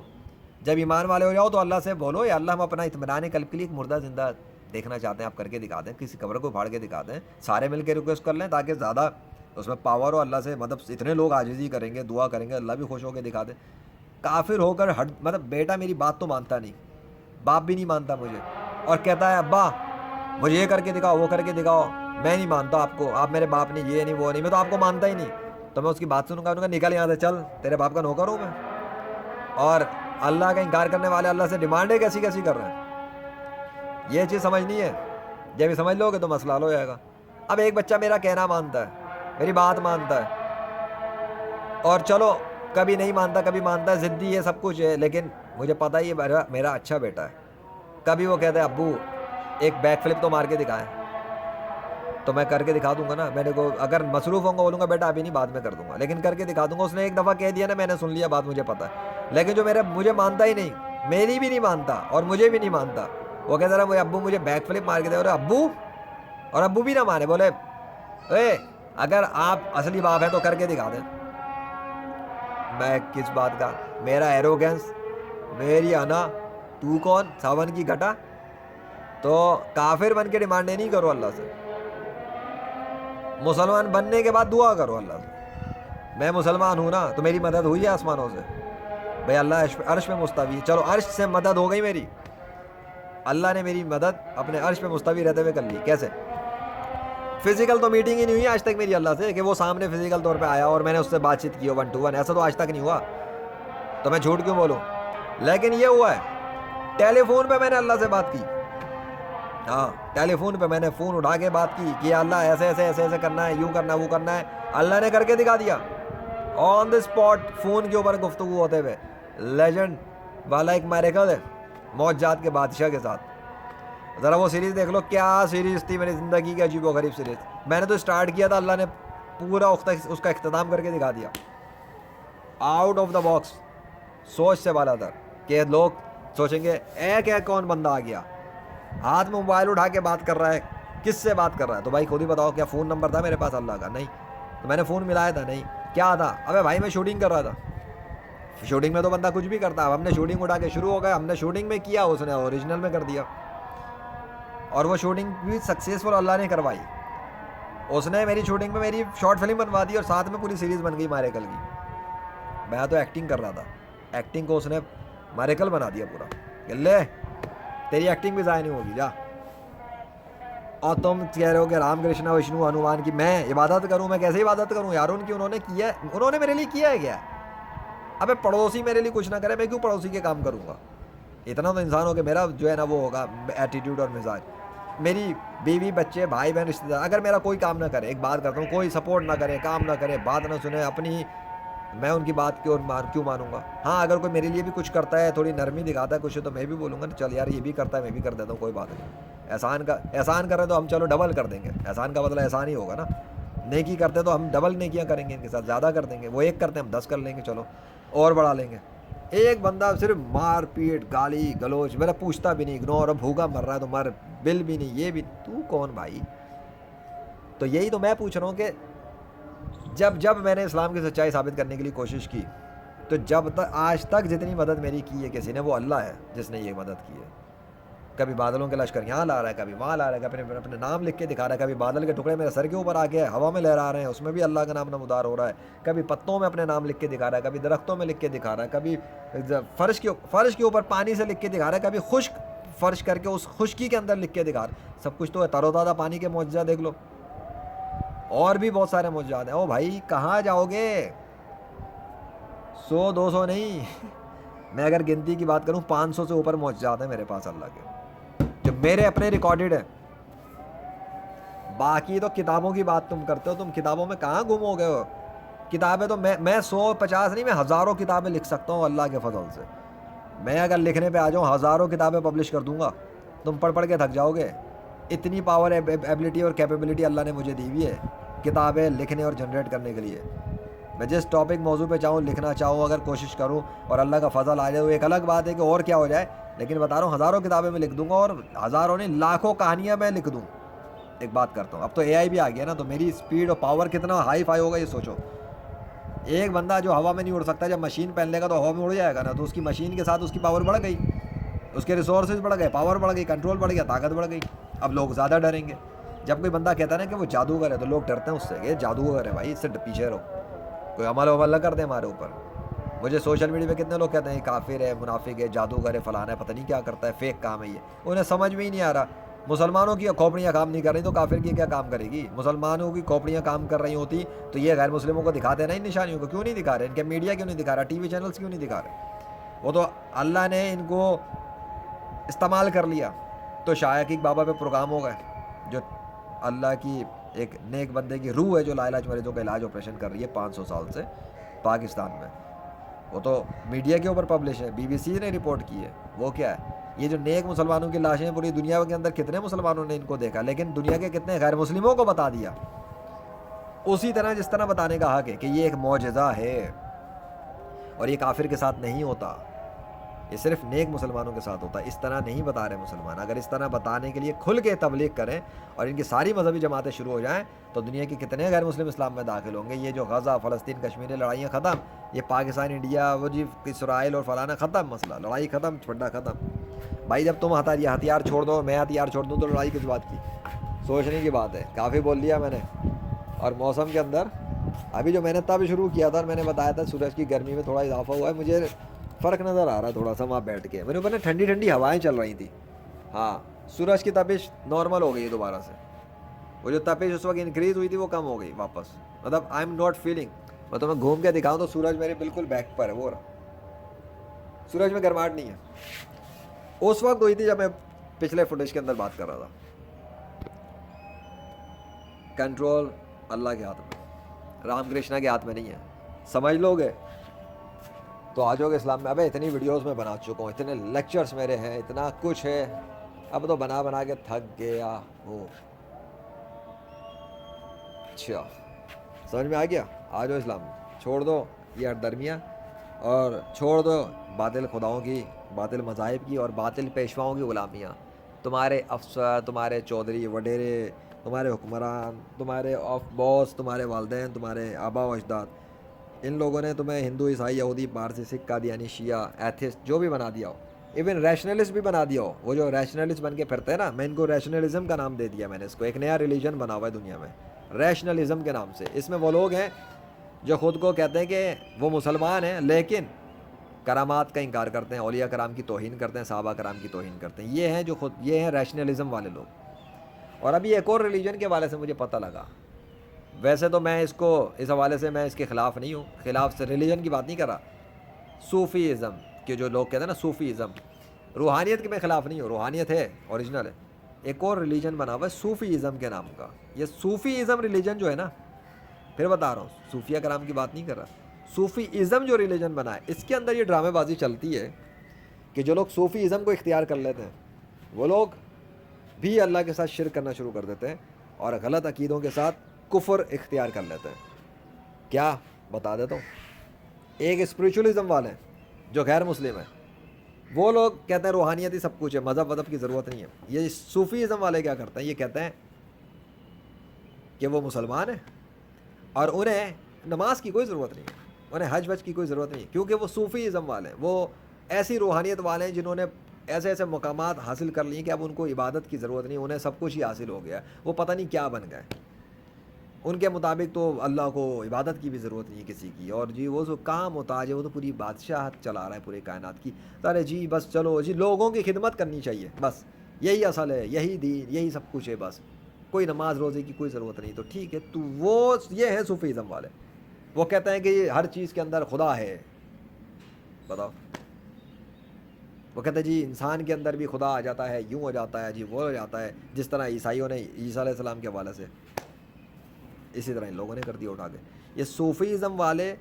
A: جب ایمان والے ہو جاؤ تو اللہ سے بولو, یا اللہ ہم اپنا اطمینان قلب کے لیے ایک مردہ زندہ دیکھنا چاہتے ہیں, آپ کر کے دکھا دیں, کسی قبر کو پھاڑ کے دکھا دیں. سارے مل کے ریکویسٹ کر لیں تاکہ زیادہ اس میں پاور ہو, اللہ سے مطلب اتنے لوگ عاجزی کریں گے, دعا کریں گے, اللہ بھی خوش ہو کے دکھا دے. کافر ہو کر مطلب بیٹا میری بات تو مانتا نہیں, باپ بھی نہیں مانتا مجھے, اور کہتا ہے ابا مجھے یہ کر کے دکھاؤ, وہ کر کے دکھاؤ, میں نہیں مانتا آپ کو, آپ میرے باپ نہیں, یہ نہیں, وہ نہیں, میں تو آپ کو مانتا ہی نہیں. تو میں اس کی بات سنوں گا, نکل یہاں سے, چل تیرے باپ کا نوکر ہوں میں. اور اللہ کا انکار کرنے والے اللہ سے ڈیمانڈیں کیسی کیسی کر رہے ہیں, یہ چیز سمجھنی ہے. جب یہ سمجھ لو گے تو مسئلہ حل ہو جائے گا. اب ایک بچہ میرا کہنا مانتا ہے, میری بات مانتا ہے, اور چلو کبھی نہیں مانتا کبھی مانتا ہے, ضدی ہے, سب کچھ ہے, لیکن مجھے پتہ ہی ہے میرا اچھا بیٹا ہے. کبھی وہ کہتا ہے ابو ایک بیک فلپ تو مار کے دکھائیں, تو میں کر کے دکھا دوں گا نا. میں نے کو اگر مصروف ہوں گا بولوں گا بیٹا ابھی نہیں, بعد میں کر دوں گا, لیکن کر کے دکھا دوں گا. اس نے ایک دفعہ کہہ دیا نا, میں نے سن لیا بات, مجھے پتہ ہے. لیکن جو مجھے مانتا ہی نہیں, میری بھی نہیں مانتا اور مجھے بھی نہیں مانتا, وہ کہتا رہا مجھے ابو مجھے بیک فلپ مار کے دے, اور ابو, اور ابو بھی نہ مانے, بولے اے اگر آپ اصلی باپ ہیں تو کر کے دکھا دیں. میں کس بات کا, میرا ایروگینس, میری انا, تو کون ساون کی گھٹا. تو کافر بن کے ڈیمانڈیں نہیں کرو اللہ سے, مسلمان بننے کے بعد دعا کرو اللہ سے. میں مسلمان ہوں نا تو میری مدد ہوئی ہے آسمانوں سے, بھائی اللہ عرش پہ مستوی ہے, چلو عرش سے مدد ہو گئی میری, اللہ نے میری مدد اپنے عرش پہ مستوی رہتے ہوئے کر لی. کیسے؟ فزیکل تو میٹنگ ہی نہیں ہوئی آج تک میری اللہ سے کہ وہ سامنے فزیکل طور پہ آیا اور میں نے اس سے بات چیت کی ہو 1 to 1, ایسا تو آج تک نہیں ہوا, تو میں جھوٹ کیوں بولوں. لیکن یہ ہوا ہے ٹیلی فون پہ میں نے اللہ سے بات کی. ہاں, ٹیلی فون پہ میں نے فون اٹھا کے بات کی کہ اللہ ایسے ایسے ایسے ایسے کرنا ہے, یوں کرنا ہے, وہ کرنا ہے. اللہ نے کر کے دکھا دیا آن دا اسپاٹ, فون کے اوپر گفتگو ہوتے ہوئے. لیجنڈ والا ایک میریکل ہے معجزات کے بادشاہ کے ساتھ. ذرا وہ سیریز دیکھ لو, کیا سیریز تھی میری زندگی کی عجیب و غریب سیریز. میں نے تو اسٹارٹ کیا تھا, اللہ نے پورا اس کا اختتام کر کے دکھا دیا. آؤٹ آف دا باکس, سوچ سے بالا تر, کہ لوگ سوچیں گے کیا کون بندہ آ گیا ہاتھ میں موبائل اٹھا کے بات کر رہا ہے, کس سے بات کر رہا ہے. تو بھائی خود ہی بتاؤ, کیا فون نمبر تھا میرے پاس اللہ کا؟ نہیں. تو میں نے فون ملایا تھا؟ نہیں. کیا تھا؟ ابے بھائی میں شوٹنگ کر رہا تھا. شوٹنگ میں تو بندہ کچھ بھی کرتا ہے. ہم نے شوٹنگ اٹھا کے شروع ہو گئے, ہم نے شوٹنگ میں کیا, اس نے اوریجنل میں کر دیا, اور وہ شوٹنگ بھی سکسیزفل اللہ نے کروائی. اس نے میری شوٹنگ میں میری شارٹ فلم بنوا دی اور ساتھ میں پوری سیریز بن گئی میریکل کی. میں تو ایکٹنگ کر رہا تھا, ایکٹنگ کو اس نے میریکل بنا دیا پورا, کہ لے تیری ایکٹنگ بھی ضائع نہیں ہوگی جا. اور تم کہہ رہے ہو کہ رام کرشنا وشنو ہنومان کی میں عبادت کروں. میں کیسے عبادت کروں یار, ان کی انہوں نے کیا ہے, انہوں نے میرے لیے کیا ہے کیا. ابے پڑوسی میرے لیے کچھ نہ کرے, میں کیوں پڑوسی کے کام کروں گا. اتنا تو انسان ہو کہ میرا جو ہے نا وہ ہوگا ایٹیٹیوڈ اور مزاج. میری بیوی بچے بھائی بہن رشتے دار اگر میرا کوئی کام نہ کرے, ایک بات کرتا ہوں, کوئی سپورٹ نہ کرے, کام نہ کرے, بات نہ سنے اپنی, میں ان کی بات کیوں مانوں گا. ہاں اگر کوئی میرے لیے بھی کچھ کرتا ہے, تھوڑی نرمی دکھاتا ہے کچھ, تو میں بھی بولوں گا چل یار یہ بھی کرتا ہے میں بھی کر دیتا ہوں, کوئی بات نہیں. احسان کر رہے تو ہم چلو ڈبل کر دیں گے, احسان کا بدلہ احسان ہی ہوگا نا. نیکی کرتے تو ہم ڈبل نیکیاں کریں گے ان کے ساتھ, زیادہ کر دیں گے. وہ 1 کرتے ہیں ہم 10 کر لیں گے, چلو اور بڑھا لیں گے. ایک بندہ صرف مار پیٹ گالی گلوچ, میرا پوچھتا بھی نہیں, اگنور, اب بھوکا مر رہا ہے تو مر, بل بھی نہیں, یہ بھی, تو کون بھائی. تو یہی تو میں پوچھ رہا ہوں کہ جب میں نے اسلام کی سچائی ثابت کرنے کے لیے کوشش کی, تو جب تک آج تک جتنی مدد میری کی ہے کسی نے, وہ اللہ ہے جس نے یہ مدد کی ہے. کبھی بادلوں کے لشکر یہاں لا رہا ہے, کبھی وہاں لا رہا ہے, کبھی اپنے نام لکھ کے دکھا رہا ہے, کبھی بادل کے ٹکڑے میرے سر کے اوپر آ کے ہوا میں لہرا رہے ہیں, اس میں بھی اللہ کا نام نمودار ہو رہا ہے, کبھی پتوں میں اپنے نام لکھ کے دکھا رہا ہے, کبھی درختوں میں لکھ کے دکھا رہا ہے, کبھی فرش کے اوپر پانی سے لکھ کے دکھا رہا ہے, کبھی خشک فرش کر کے اس خشکی کے اندر لکھ کے دکھا رہا ہے. سب کچھ تو ہے. تر و تازہ پانی کے معجزہ دیکھ لو, اور بھی بہت سارے معجزات ہیں. او بھائی کہاں جاؤ گے, 100 200 نہیں, میں اگر گنتی کی بات کروں 500 سے اوپر معجزات ہیں میرے پاس اللہ کے, جو میرے اپنے ریکارڈڈ ہیں. باقی تو کتابوں کی بات تم کرتے ہو, تم کتابوں میں کہاں گم ہو گئے ہو. کتابیں تو میں 150 نہیں, میں ہزاروں کتابیں لکھ سکتا ہوں اللہ کے فضل سے. میں اگر لکھنے پہ آ جاؤں ہزاروں کتابیں پبلش کر دوں گا, تم پڑھ کے تھک جاؤ گے. اتنی پاور ایبلٹی اور کیپیبلٹی اللہ نے مجھے دی ہوئی ہے کتابیں لکھنے اور جنریٹ کرنے کے لیے. میں جس ٹاپک موضوع پہ چاہوں لکھنا چاہوں, اگر کوشش کروں اور اللہ کا فضل آ جائے, وہ ایک الگ بات ہے کہ اور کیا ہو جائے, لیکن بتا رہا ہوں ہزاروں کتابیں میں لکھ دوں گا, اور ہزاروں نہیں لاکھوں کہانیاں میں لکھ دوں. ایک بات کرتا ہوں, اب تو AI بھی آ گیا نا, تو میری اسپیڈ اور پاور کتنا ہائی فائی ہوگا یہ سوچو. ایک بندہ جو ہوا میں نہیں اڑ سکتا, جب مشین پہن لے گا تو ہوا میں اڑ جائے گا نا, تو اس کی مشین کے ساتھ اس کی پاور بڑھ گئی, اس کے ریسورسز بڑھ گئے, پاور بڑھ گئی, کنٹرول بڑھ گیا, طاقت بڑھ گئی. اب لوگ زیادہ ڈریں گے. جب کوئی بندہ کہتا ہے نا کہ وہ جادوگر ہے, تو لوگ ڈرتے ہیں اس سے کہ جادوگر ہے بھائی, اس سے پیچھے رہو, کوئی عمل نہ کر دے ہمارے اوپر. مجھے سوشل میڈیا پہ کتنے لوگ کہتے ہیں کافر ہے, منافق ہے, جادوگر ہے, فلانا ہے, پتہ نہیں کیا کرتا ہے, فیک کام ہے یہ. انہیں سمجھ میں ہی نہیں آ رہا. مسلمانوں کی کھوپڑیاں کام نہیں کر رہی تو کافر کی کیا کام کرے گی. مسلمانوں کی کھوپڑیاں کام کر رہی ہوتی تو یہ غیر مسلموں کو دکھاتے نا ان نشانیوں کو, کیوں نہیں دکھا رہے, ان کے میڈیا کیوں نہیں دکھا رہا, ٹی وی چینلز کیوں نہیں دکھا رہے. وہ تو اللہ نے ان کو استعمال کر لیا. تو شاہ عقیق بابا پہ پروگرام ہو گئے, جو اللہ کی ایک نیک بندے کی روح ہے جو لاعلاج مریضوں کا علاج آپریشن کر رہی ہے 500 سال سے پاکستان میں. وہ تو میڈیا کے اوپر پبلش ہے, BBC نے رپورٹ کی ہے. وہ کیا ہے, یہ جو نیک مسلمانوں کی لاشیں پوری دنیا کے اندر کتنے مسلمانوں نے ان کو دیکھا, لیکن دنیا کے کتنے غیر مسلموں کو بتا دیا. اسی طرح جس طرح بتانے کا حق ہے کہ یہ ایک معجزہ ہے اور یہ کافر کے ساتھ نہیں ہوتا. یہ صرف نیک مسلمانوں کے ساتھ ہوتا ہے. اس طرح نہیں بتا رہے مسلمان. اگر اس طرح بتانے کے لیے کھل کے تبلیغ کریں اور ان کی ساری مذہبی جماعتیں شروع ہو جائیں تو دنیا کے کتنے غیر مسلم اسلام میں داخل ہوں گے. یہ جو غزہ، فلسطین، کشمیر لڑائیاں ختم، یہ پاکستان، انڈیا، وہ جی اسرائیل اور فلانا ختم، مسئلہ لڑائی ختم، چھڈا ختم. بھائی جب تم ہتھیار چھوڑ دو، میں ہتھیار چھوڑ دوں تو لڑائی کس بات کی؟ سوچنے کی بات ہے. کافی بول لیا میں نے. اور موسم کے اندر ابھی جو میں نے تب شروع کیا تھا اور میں نے بتایا تھا سورج کی گرمی میں تھوڑا اضافہ ہوا ہے، مجھے فرق نظر آ رہا ہے تھوڑا سا وہاں بیٹھ کے. میرے اوپر ٹھنڈی ٹھنڈی ہوائیں چل رہی تھیں. ہاں سورج کی تپش نارمل ہو گئی ہے دوبارہ سے. وہ جو تپش اس وقت انکریز ہوئی تھی وہ کم ہو گئی واپس. مطلب آئی ایم ناٹ فیلنگ. میں تمہیں گھوم کے دکھاؤں تو سورج میرے بالکل بیک پر ہے. وہ رہا سورج میں گرماہٹ نہیں ہے. اس وقت ہوئی تھی جب میں پچھلے فوٹیج کے اندر بات کر رہا تھا. کنٹرول اللہ کے ہاتھ میں، رام کرشنا کے ہاتھ میں نہیں ہے. سمجھ لو گے تو آ جاؤ گے اسلام میں. ابے اتنی ویڈیوز میں بنا چکا ہوں، اتنے لیکچرز میرے ہیں، اتنا کچھ ہے. اب تو بنا بنا کے تھک گیا ہوں. اچھا سمجھ میں آ گیا؟ آ جاؤ اسلام میں. چھوڑ دو یہ ہر درمیاں اور چھوڑ دو باطل خداؤں کی، باطل مذاہب کی اور باطل پیشواؤں کی غلامیاں. تمہارے افسر، تمہارے چودھری وڈیرے، تمہارے حکمران، تمہارے باس، تمہارے والدین، تمہارے آبا و اجداد، ان لوگوں نے تمہیں ہندو، عیسائی، یہودی، پارسی، سکھ، قادیانی، شیعہ، ایتھسٹ جو بھی بنا دیا ہو. ایون ریشنلسٹ بھی بنا دیا ہو. وہ جو ریشنلسٹ بن کے پھرتے ہیں نا، میں ان کو ریشنلزم کا نام دے دیا. میں نے اس کو ایک نیا ریلیجن بنا ہوا ہے دنیا میں ریشنلزم کے نام سے. اس میں وہ لوگ ہیں جو خود کو کہتے ہیں کہ وہ مسلمان ہیں لیکن کرامات کا انکار کرتے ہیں، اولیاء کرام کی توہین کرتے ہیں، صحابہ کرام کی توہین کرتے ہیں. یہ ہیں جو خود یہ ہیں ریشنلزم والے لوگ. اور ابھی ایک اور ریلیجن کے حوالے سے مجھے پتہ لگا. ویسے تو میں اس کو اس حوالے سے میں اس کے خلاف نہیں ہوں. خلاف سے ریلیجن کی بات نہیں کر رہا. صوفی ازم کے جو لوگ کہتے ہیں نا، صوفی ازم، روحانیت کے میں خلاف نہیں ہوں. روحانیت ہے، اوریجنل ہے. ایک اور ریلیجن بنا ہوا ہے صوفی ازم کے نام کا. یہ صوفی ازم ریلیجن جو ہے نا، پھر بتا رہا ہوں، صوفیہ کرام کی بات نہیں کر رہا. صوفی ازم جو ریلیجن بنا ہے اس کے اندر یہ ڈرامے بازی چلتی ہے کہ جو لوگ صوفی ازم کو اختیار کر لیتے ہیں وہ لوگ بھی اللہ کے ساتھ شرک کرنا شروع کر دیتے ہیں اور غلط عقیدوں کے ساتھ کفر اختیار کر لیتے ہیں. کیا بتا دیتا ہوں. ایک اسپریچولزم والے جو غیر مسلم ہیں، وہ لوگ کہتے ہیں روحانیت ہی سب کچھ ہے، مذہب کی ضرورت نہیں ہے. یہ صوفی ازم والے کیا کرتے ہیں؟ یہ کہتے ہیں کہ وہ مسلمان ہیں اور انہیں نماز کی کوئی ضرورت نہیں ہے، انہیں حج وج کی کوئی ضرورت نہیں، کیونکہ وہ صوفی ازم والے ہیں. وہ ایسی روحانیت والے ہیں جنہوں نے ایسے ایسے مقامات حاصل کر لیے کہ اب ان کو عبادت کی ضرورت نہیں، انہیں سب کچھ ہی حاصل ہو گیا. وہ پتہ نہیں کیا بن گئے. ان کے مطابق تو اللہ کو عبادت کی بھی ضرورت نہیں کسی کی. اور جی وہ جو کام محتاج ہے وہ تو پوری بادشاہت چلا رہا ہے پورے کائنات کی. ارے جی بس چلو جی، لوگوں کی خدمت کرنی چاہیے، بس یہی اصل ہے، یہی دین، یہی سب کچھ ہے. بس کوئی نماز روزے کی کوئی ضرورت نہیں. تو ٹھیک ہے، تو وہ یہ ہیں صوفیزم والے. وہ کہتے ہیں کہ ہر چیز کے اندر خدا ہے. بتاؤ. وہ کہتے ہیں جی انسان کے اندر بھی خدا آ جاتا ہے، یوں ہو جاتا ہے، جی وہ ہو جاتا ہے. جس طرح عیسائیوں نے عیسیٰ علیہ السلام کے حوالے سے، اسی طرح ان لوگوں نے کر دیا اٹھا کے. یہ صوفیزم والے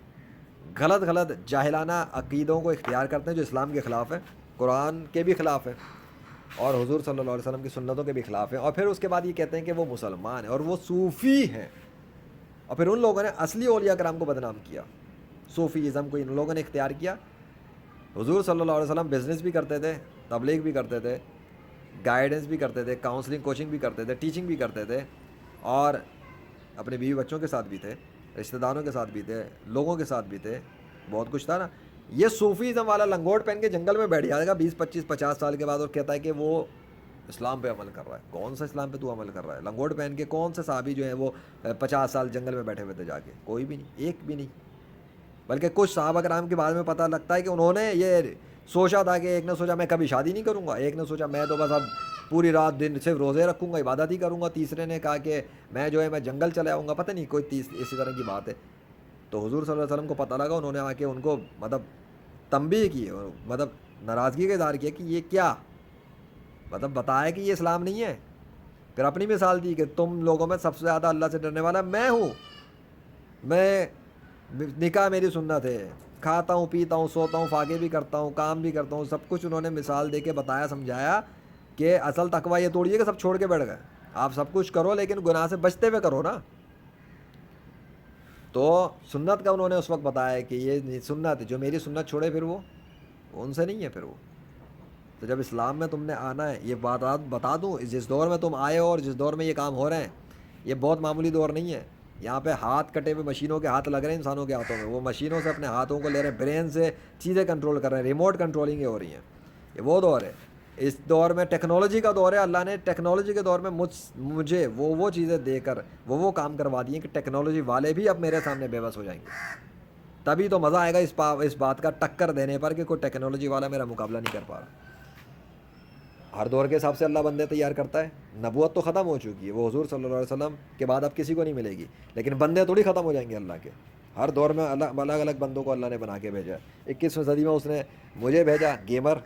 A: غلط جاہلانہ عقیدوں کو اختیار کرتے ہیں جو اسلام کے خلاف ہے، قرآن کے بھی خلاف ہے اور حضور صلی اللہ علیہ وسلم کی سنتوں کے بھی خلاف ہیں. اور پھر اس کے بعد یہ کہتے ہیں کہ وہ مسلمان ہیں اور وہ صوفی ہیں. اور پھر ان لوگوں نے اصلی اولیاء کرام کو بدنام کیا. صوفیزم کو ان لوگوں نے اختیار کیا. حضور صلی اللہ علیہ وسلم بزنس بھی کرتے تھے، تبلیغ بھی کرتے تھے، گائیڈنس بھی کرتے تھے، کاؤنسلنگ کوچنگ بھی کرتے تھے، ٹیچنگ بھی کرتے تھے، اور اپنے بیوی بچوں کے ساتھ بھی تھے، رشتہ داروں کے ساتھ بھی تھے، لوگوں کے ساتھ بھی تھے. بہت کچھ تھا نا. یہ صوفیزم والا لنگوٹ پہن کے جنگل میں بیٹھ جائے گا 20 25 50 سال کے بعد اور کہتا ہے کہ وہ اسلام پہ عمل کر رہا ہے. کون سا اسلام پہ تو عمل کر رہا ہے؟ لنگوٹ پہن کے کون سے صحابی جو ہیں وہ 50 سال جنگل میں بیٹھے ہوئے تھے جا کے؟ کوئی بھی نہیں، ایک بھی نہیں. بلکہ کچھ صحابہ کرام کے بارے میں پتہ لگتا ہے کہ انہوں نے یہ سوچا تھا کہ ایک نے سوچا میں کبھی شادی نہیں کروں گا، ایک نے سوچا میں تو بس اب پوری رات دن صرف روزے رکھوں گا، عبادت ہی کروں گا، تیسرے نے کہا کہ میں جو ہے میں جنگل چلے آؤں گا. پتہ نہیں کوئی اسی طرح کی بات ہے. تو حضور صلی اللہ علیہ وسلم کو پتہ لگا، انہوں نے آ کے ان کو مطلب تنبیہ کی، مطلب ناراضگی کا اظہار کیا کہ یہ کیا، مطلب بتایا کہ یہ اسلام نہیں ہے. پھر اپنی مثال دی کہ تم لوگوں میں سب سے زیادہ اللہ سے ڈرنے والا میں ہوں، میں نکاح میری سنت ہے، کھاتا ہوں، پیتا ہوں، سوتا ہوں، فاقے بھی کرتا ہوں، کام بھی کرتا ہوں، سب کچھ انہوں نے مثال دے کے بتایا، سمجھایا کہ اصل تقویٰ یہ توڑیے کہ سب چھوڑ کے بیٹھ گئے. آپ سب کچھ کرو لیکن گناہ سے بچتے ہوئے کرو نا. تو سنت کا انہوں نے اس وقت بتایا کہ یہ سنت جو میری سنت چھوڑے پھر وہ ان سے نہیں ہے پھر وہ. تو جب اسلام میں تم نے آنا ہے, یہ بات بتا دوں, جس دور میں تم آئے ہو اور جس دور میں یہ کام ہو رہے ہیں, یہ بہت معمولی دور نہیں ہے. یہاں پہ ہاتھ کٹے ہوئے مشینوں کے ہاتھ لگ رہے ہیں انسانوں کے ہاتھوں میں, وہ مشینوں سے اپنے ہاتھوں کو لے رہے ہیں, برین سے چیزیں کنٹرول کر رہے ہیں, ریموٹ کنٹرولنگ ہو رہی ہیں. یہ وہ دور ہے. اس دور میں ٹیکنالوجی کا دور ہے. اللہ نے ٹیکنالوجی کے دور میں مجھے وہ چیزیں دے کر وہ کام کروا دیے کہ ٹیکنالوجی والے بھی اب میرے سامنے بے بس ہو جائیں گے. تبھی تو مزہ آئے گا اس بات کا ٹکر دینے پر کہ کوئی ٹیکنالوجی والا میرا مقابلہ نہیں کر پا رہا. ہر دور کے حساب سے اللہ بندے تیار کرتا ہے. نبوت تو ختم ہو چکی ہے, وہ حضور صلی اللہ علیہ وسلم کے بعد اب کسی کو نہیں ملے گی, لیکن بندے تھوڑی ختم ہو جائیں گے اللہ کے. ہر دور میں الگ الگ بندوں کو اللہ نے بنا کے بھیجا ہے. 21ویں صدی میں اس نے مجھے بھیجا گیمر,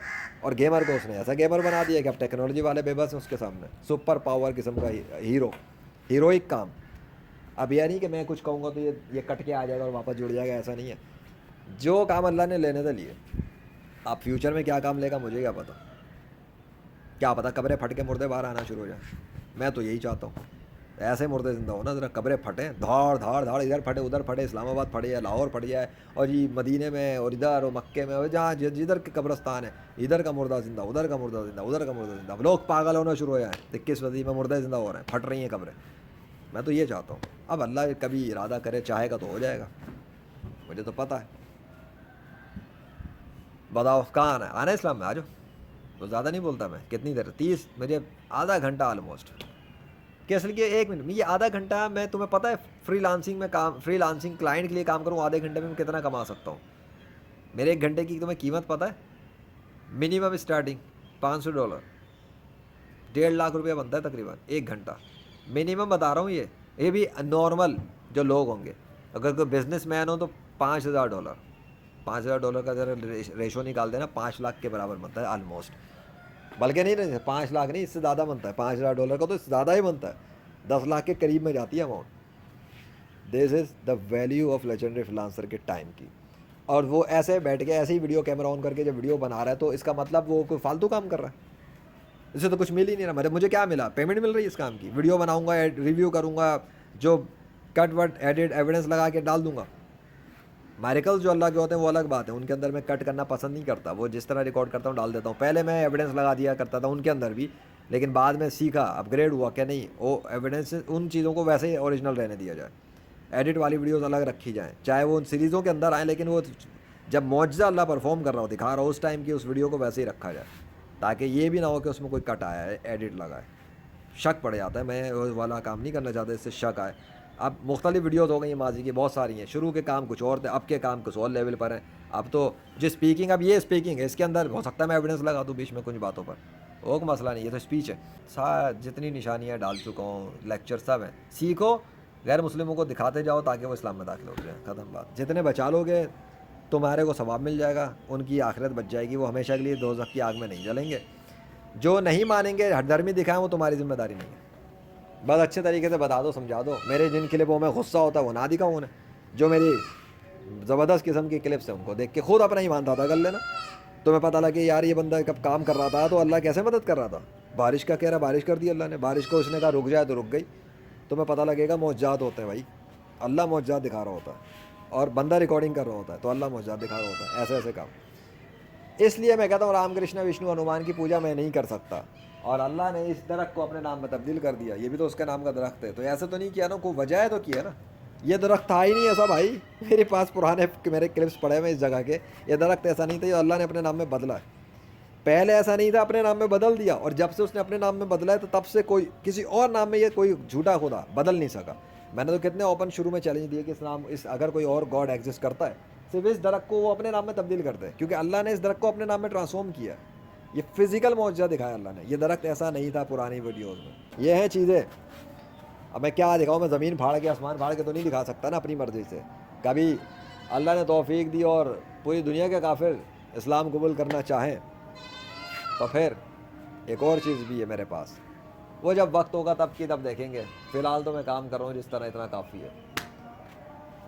A: اور گیمر کو اس نے ایسا گیمر بنا دیا کہ اب ٹیکنالوجی والے بے بس ہیں اس کے سامنے. سپر پاور قسم کا ہیروئک کام. اب یہ نہیں کہ میں کچھ کہوں گا تو یہ کٹ کے آ جائے گا اور واپس جڑ جائے گا, ایسا نہیں ہے. جو کام اللہ نے لینے تھے لیے. اب فیوچر میں کیا کام لے گا مجھے کیا پتا, کیا پتا قبریں پھٹ کے مردے باہر آنا شروع ہو جائیں. میں تو یہی چاہتا ہوں ایسے مردے زندہ ہو نا, ذرا قبریں پھٹیں, دھاڑ دھاڑ دھاڑ, ادھر پھٹے ادھر پھٹے, اسلام آباد پھٹے یا لاہور پھٹ جائے, اور یہ مدینے میں اور ادھر اور مکے میں, اور جہاں جدھر کے قبرستان ہے ادھر کا مردہ زندہ, ادھر کا مردہ زندہ, ادھر کا مردہ زندہ. اب لوگ پاگل ہونا شروع ہو جائیں. 21 صدی میں مردے زندہ ہو رہے ہیں, پھٹ رہی ہیں قبریں. میں تو یہ چاہتا ہوں. اب اللہ کبھی ارادہ کرے چاہے گا تو ہو جائے گا, مجھے تو پتہ ہے. بتاؤ کہاں آنا ہے, آنا ہے اسلام میں, آ جاؤ. تو زیادہ نہیں بولتا میں, کتنی دیر, 30 مجھے آدھا گھنٹہ آلموسٹ. کیسے کہ 1 منٹ میں یہ آدھا گھنٹہ, میں تمہیں پتہ ہے فری لانسنگ کلائنٹ کے لیے کام کروں, آدھے گھنٹے میں میں کتنا کما سکتا ہوں. میرے 1 گھنٹے کی تمہیں قیمت پتہ ہے, منیمم اسٹارٹنگ $500, 1.5 لاکھ روپیہ بنتا ہے تقریباً 1 گھنٹہ. منیمم بتا رہا ہوں, یہ بھی نارمل جو لوگ ہوں گے. اگر کوئی بزنس مین ہو تو $5,000, $5,000 کا ذرا ریشو نکال دینا, 5 لاکھ کے برابر بنتا ہے آلموسٹ. بلکہ نہیں 5 لاکھ نہیں, اس سے زیادہ بنتا ہے. $5,000 کا تو اس سے زیادہ ہی بنتا ہے, 10 لاکھ کے قریب میں جاتی ہے amount. This is the value of legendary freelancer کے ٹائم کی. اور وہ ایسے بیٹھ کے ایسے ہی ویڈیو کیمرہ آن کر کے جب ویڈیو بنا رہا ہے تو اس کا مطلب وہ کوئی فالتو کام کر رہا ہے. اس سے تو کچھ مل ہی نہیں رہا. مجھے کیا ملا, پیمنٹ مل رہی ہے اس کام کی. ویڈیو بناؤں گا, ریویو کروں گا, جو کٹ وٹ ایڈٹ ایویڈنس لگا کے ڈال دوں گا. میریکلز جو اللہ کے ہوتے ہیں وہ الگ بات ہے, ان کے اندر میں کٹ کرنا پسند نہیں کرتا. وہ جس طرح ریکارڈ کرتا ہوں ڈال دیتا ہوں. پہلے میں ایویڈنس لگا دیا کرتا تھا ان کے اندر بھی, لیکن بعد میں سیکھا, اپ گریڈ ہوا کہ نہیں, وہ ایویڈنس ان چیزوں کو ویسے ہی اوریجنل رہنے دیا جائے. ایڈٹ والی ویڈیوز الگ رکھی جائیں, چاہے وہ ان سیریزوں کے اندر آئیں, لیکن وہ جب معجزہ اللہ پرفارم کر رہا ہو, دکھا رہا ہو اس ٹائم کی, اس ویڈیو کو ویسے ہی رکھا جائے, تاکہ یہ بھی نہ ہو کہ اس میں کوئی کٹ آیا ہے, ایڈٹ لگا ہے. شک پڑ جاتا ہے. میں وہ والا کام نہیں کرنا چاہتا, اس سے شک آئے. اب مختلف ویڈیوز ہو گئی ہیں ماضی کی, بہت ساری ہیں. شروع کے کام کچھ اور تھے, اب کے کام کچھ اور لیول پر ہیں. اب تو جو اسپیکنگ, اب یہ اسپیکنگ ہے, اس کے اندر ہو سکتا ہے میں ایویڈنس لگا دوں بیچ میں کچھ باتوں پر, وہ کوئی مسئلہ نہیں. یہ تو اسپیچ ہے. جتنی نشانیاں ڈال چکا ہوں, لیکچر سب ہیں. سیکھو, غیر مسلموں کو دکھاتے جاؤ تاکہ وہ اسلام میں داخل ہو جائیں. ختم بات. جتنے بچا لو گے تمہارے کو ثواب مل جائے گا, ان کی آخرت بچ جائے گی, وہ ہمیشہ کے لیے دوزخ کی آگ میں نہیں جلیں گے. جو نہیں مانیں گے, ہر دھرمی دکھائیں, وہ تمہاری ذمہ داری نہیں ہے. بس اچھے طریقے سے بتا دو, سمجھا دو. میرے جن کلپوں میں غصہ ہوتا ہے وہ نہ دکھاؤں انہیں. جو میری زبردست قسم کی کلپس ہیں ان کو دیکھ کے خود اپنا ایمان تازہ کر لینا. تمہیں پتہ لگے یار یہ بندہ کب کام کر رہا تھا تو اللہ کیسے مدد کر رہا تھا. بارش کا کہہ رہا, بارش کر دی اللہ نے. بارش کو اس نے کہا رک جائے تو رک گئی. تمہیں پتہ لگے گا معجزات ہوتے ہیں بھائی, اللہ معجزات دکھا رہا ہوتا ہے, اور بندہ ریکارڈنگ کر رہا ہوتا ہے تو اللہ معجزات دکھا رہا ہوتا ہے. ایسے ایسے کام. اس لیے میں کہتا ہوں رام کرشنا وشنو ہنومان کی پوجا میں نہیں کر سکتا. اور اللہ نے اس درخت کو اپنے نام میں تبدیل کر دیا, یہ بھی تو اس کے نام کا درخت ہے. تو ایسے تو نہیں کیا نا, کوئی وجہ ہے تو کیا نا. یہ درخت تھا ہی نہیں ایسا بھائی. میرے پاس پرانے میرے کلپس پڑے ہوئے اس جگہ کے. یہ درخت ایسا نہیں تھا, یہ اللہ نے اپنے نام میں بدلا ہے. پہلے ایسا نہیں تھا, اپنے نام میں بدل دیا. اور جب سے اس نے اپنے نام میں بدلا ہے تو تب سے کوئی کسی اور نام میں یہ کوئی جھوٹا خدا بدل نہیں سکا. میں نے تو کتنے اوپن شروع میں چیلنج دیے کہ اس اگر کوئی اور گاڈ ایگزسٹ کرتا ہے, صرف اس درخت کو وہ اپنے نام میں تبدیل کرتے ہیں, کیونکہ اللہ نے اس درخت کو اپنے نام میں ٹرانسفارم کیا. یہ فزیکل معجزہ دکھایا اللہ نے. یہ درخت ایسا نہیں تھا پرانی ویڈیوز میں. یہ ہیں چیزیں. اب میں کیا دکھاؤں, میں زمین پھاڑ کے آسمان پھاڑ کے تو نہیں دکھا سکتا نا اپنی مرضی سے. کبھی اللہ نے توفیق دی اور پوری دنیا کے کافر اسلام قبول کرنا چاہیں تو پھر ایک اور چیز بھی ہے میرے پاس. وہ جب وقت ہوگا تب کی تب دیکھیں گے. فی الحال تو میں کام کر رہا ہوں جس طرح, اتنا کافی ہے.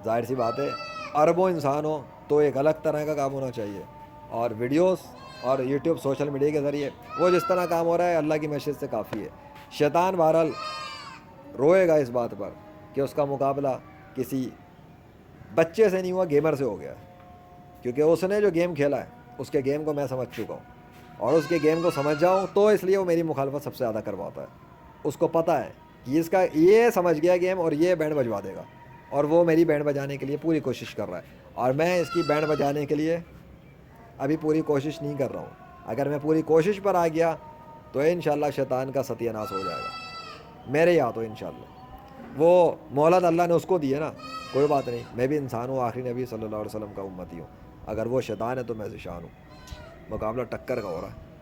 A: ظاہر سی بات ہے, اربوں انسان ہو تو ایک الگ طرح کا کام ہونا چاہیے. اور ویڈیوز اور یوٹیوب سوشل میڈیا کے ذریعے وہ جس طرح کام ہو رہا ہے اللہ کی مشیت سے کافی ہے. شیطان بہرحال روئے گا اس بات پر کہ اس کا مقابلہ کسی بچے سے نہیں ہوا, گیمر سے ہو گیا. کیونکہ اس نے جو گیم کھیلا ہے اس کے گیم کو میں سمجھ چکا ہوں, اور اس کے گیم کو سمجھ جاؤں تو اس لیے وہ میری مخالفت سب سے زیادہ کرواتا ہے. اس کو پتہ ہے کہ اس کا یہ سمجھ گیا گیم اور یہ بینڈ بجوا دے گا, اور وہ میری بینڈ بجانے کے لیے پوری کوشش کر رہا ہے, اور میں اس کی بینڈ بجانے کے لیے ابھی پوری کوشش نہیں کر رہا ہوں. اگر میں پوری کوشش پر آ گیا تو انشاءاللہ شیطان کا ستیہ ناش ہو جائے گا میرے ہاتھوں انشاءاللہ. وہ مہلت اللہ نے اس کو دی ہے نا, کوئی بات نہیں, میں بھی انسان ہوں, آخری نبی صلی اللہ علیہ وسلم کا امتی ہوں. اگر وہ شیطان ہے تو میں ذیشان ہوں. مقابلہ ٹکر کا ہو رہا ہے.